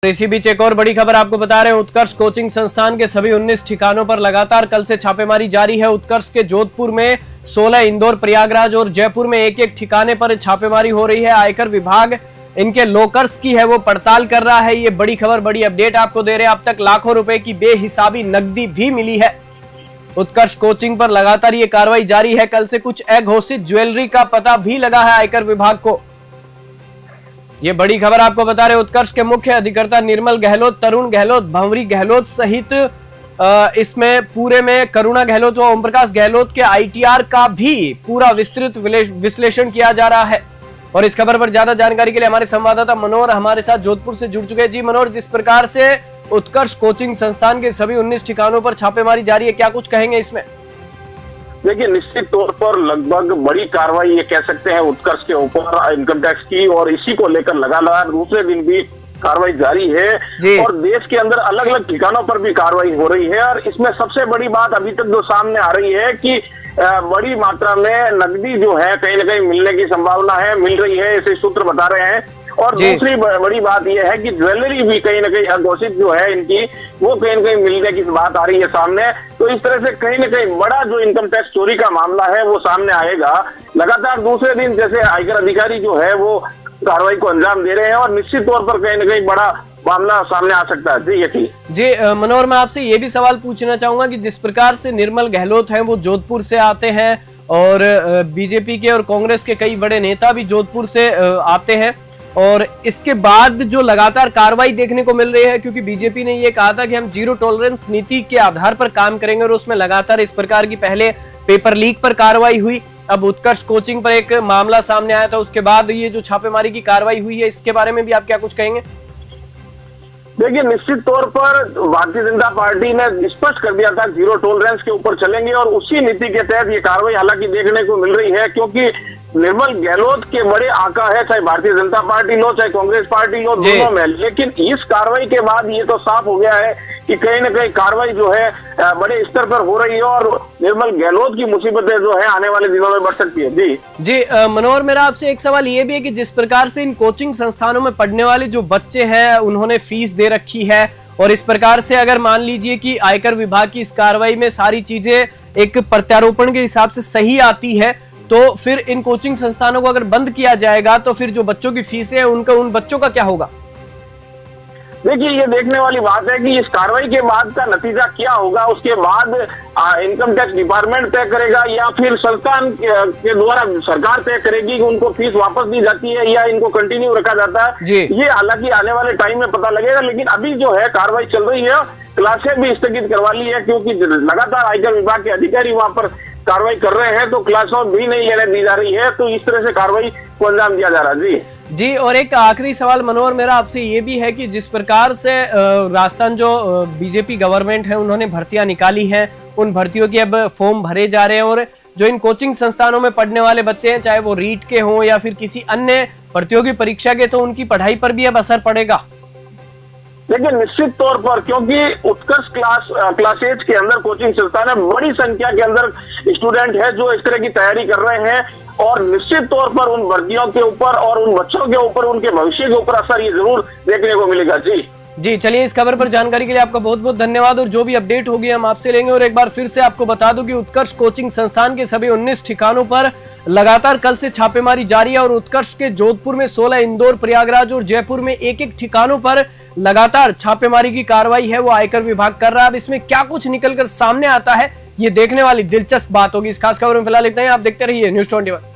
इसी बीच एक और बड़ी खबर आपको बता रहे हैं। उत्कर्ष कोचिंग संस्थान के सभी 19 ठिकानों पर लगातार कल से छापेमारी जारी है। उत्कर्ष के जोधपुर में 16, इंदौर, प्रयागराज और जयपुर में एक एक ठिकाने पर छापेमारी हो रही है। आयकर विभाग इनके लॉकर्स की है वो पड़ताल कर रहा है। ये बड़ी खबर, बड़ी अपडेट आपको दे रहे हैं। अब तक लाखों रुपए की बेहिसाबी नकदी भी मिली है। उत्कर्ष कोचिंग पर लगातार ये कार्रवाई जारी है। कल से कुछ अघोषित ज्वेलरी का पता भी लगा है आयकर विभाग को। ये बड़ी खबर आपको बता रहे। उत्कर्ष के मुख्य अधिकर्ता निर्मल गहलोत, तरुण गहलोत, भंवरी गहलोत सहित इसमें पूरे में करुणा गहलोत व ओम प्रकाश गहलोत के आईटीआर का भी पूरा विस्तृत विश्लेषण किया जा रहा है। और इस खबर पर ज्यादा जानकारी के लिए हमारे संवाददाता मनोहर हमारे साथ जोधपुर से जुड़ चुके हैं। जी मनोहर, जिस प्रकार से उत्कर्ष कोचिंग संस्थान के सभी 19 ठिकानों पर छापेमारी जारी है, क्या कुछ कहेंगे इसमें? देखिए, निश्चित तौर पर लगभग बड़ी कार्रवाई ये कह सकते हैं उत्कर्ष के ऊपर इनकम टैक्स की, और इसी को लेकर लगातार दूसरे दिन भी कार्रवाई जारी है और देश के अंदर अलग अलग ठिकानों पर भी कार्रवाई हो रही है। और इसमें सबसे बड़ी बात अभी तक जो सामने आ रही है कि बड़ी मात्रा में नकदी जो है कहीं न कहीं मिलने की संभावना है, मिल रही है, ऐसे सूत्र बता रहे हैं। और दूसरी बड़ी बात यह है कि ज्वेलरी भी कहीं ना कहीं अघोषित जो है इनकी, वो कहीं ना कहीं मिलने की बात आ रही है सामने। तो इस तरह से कहीं ना कहीं बड़ा जो इनकम टैक्स चोरी का मामला है वो सामने आएगा। लगातार दूसरे दिन जैसे आयकर अधिकारी जो है वो कार्रवाई को अंजाम दे रहे हैं और निश्चित तौर पर कहीं ना कहीं बड़ा मामला सामने आ सकता है। जी यही जी मनोहर, मैं आपसे ये भी सवाल पूछना चाहूंगा कि जिस प्रकार से निर्मल गहलोत हैं वो जोधपुर से आते हैं और बीजेपी के और कांग्रेस के कई बड़े नेता भी जोधपुर से आते हैं, और इसके बाद जो लगातार कार्रवाई देखने को मिल रही है, क्योंकि बीजेपी ने ये कहा था कि हम जीरो टॉलरेंस नीति के आधार पर काम करेंगे और उसमें लगातार इस प्रकार की पहले पेपर लीक पर कार्रवाई हुई, अब उत्कर्ष कोचिंग पर एक मामला सामने आया था, उसके बाद ये जो छापेमारी की कार्रवाई हुई है, इसके बारे में भी आप क्या कुछ कहेंगे? देखिए, निश्चित तौर पर भारतीय जनता पार्टी ने स्पष्ट कर दिया था जीरो टॉलरेंस के ऊपर चलेंगे और उसी नीति के तहत ये कार्रवाई हालांकि देखने को मिल रही है। क्योंकि निर्मल गहलोत के बड़े आका है, चाहे भारतीय जनता पार्टी लो चाहे कांग्रेस पार्टी लो, दोनों में। लेकिन इस कार्रवाई के बाद ये तो साफ हो गया है कि कहीं ना कहीं कार्रवाई जो है बड़े स्तर पर हो रही है और निर्मल गहलोत की मुसीबतें जो है आने वाले दिनों में बढ़ सकती है। जी मनोहर, मेरा आपसे एक सवाल ये भी है कि जिस प्रकार से इन कोचिंग संस्थानों में पढ़ने वाले जो बच्चे हैं उन्होंने फीस दे रखी है, और इस प्रकार से अगर मान लीजिए कि आयकर विभाग की इस कार्रवाई में सारी चीजें एक प्रत्यारोपण के हिसाब से सही आती है, तो फिर इन कोचिंग संस्थानों को अगर बंद किया जाएगा तो फिर जो बच्चों की फीस है उनका, उन बच्चों का क्या होगा? देखिए, ये देखने वाली बात है कि इस कार्रवाई के बाद का नतीजा क्या होगा। उसके बाद इनकम टैक्स डिपार्टमेंट तय करेगा या फिर संस्थान के द्वारा सरकार तय करेगी कि उनको फीस वापस दी जाती है या इनको कंटिन्यू रखा जाता है। ये हालांकि आने वाले टाइम में पता लगेगा। लेकिन अभी जो है कार्रवाई चल रही है, क्लासें भी स्थगित करवा ली है क्योंकि लगातार आयकर विभाग के अधिकारी वहां पर कार्रवाई कर रहे हैं, तो क्लासों भी नहीं लेने दी जा रही है। तो इस तरह से कार्रवाई को अंजाम दिया जा रहा है। जी और एक आखिरी सवाल मनोहर मेरा आपसे ये भी है कि जिस प्रकार से राजस्थान जो बीजेपी गवर्नमेंट है उन्होंने भर्तियां निकाली हैं, उन भर्तियों के अब फॉर्म भरे जा रहे हैं, और जो इन कोचिंग संस्थानों में पढ़ने वाले बच्चे हैं, चाहे वो रीट के हों या फिर किसी अन्य प्रतियोगी परीक्षा के, तो उनकी पढ़ाई पर भी अब असर पड़ेगा। लेकिन निश्चित तौर पर, क्योंकि उत्कर्ष क्लासेज के अंदर कोचिंग संस्थान है, बड़ी संख्या के अंदर स्टूडेंट है जो इस तरह की तैयारी कर रहे हैं, और निश्चित तौर पर उन भर्तियों के ऊपर और उन बच्चों के ऊपर, उनके भविष्य के ऊपर असर ये जरूर देखने को मिलेगा। जी चलिए, इस खबर पर जानकारी के लिए आपका बहुत बहुत धन्यवाद, और जो भी अपडेट होगी हम आपसे लेंगे। और एक बार फिर से आपको बता दूं कि उत्कर्ष कोचिंग संस्थान के सभी 19 ठिकानों पर लगातार कल से छापेमारी जारी है, और उत्कर्ष के जोधपुर में 16, इंदौर, प्रयागराज और जयपुर में एक एक ठिकानों पर लगातार छापेमारी की कार्रवाई है वो आयकर विभाग कर रहा है। अब इसमें क्या कुछ निकलकर सामने आता है, ये देखने वाली दिलचस्प बात होगी। इस खास खबर में फिलहाल इतना ही। आप देखते रहिए News 21।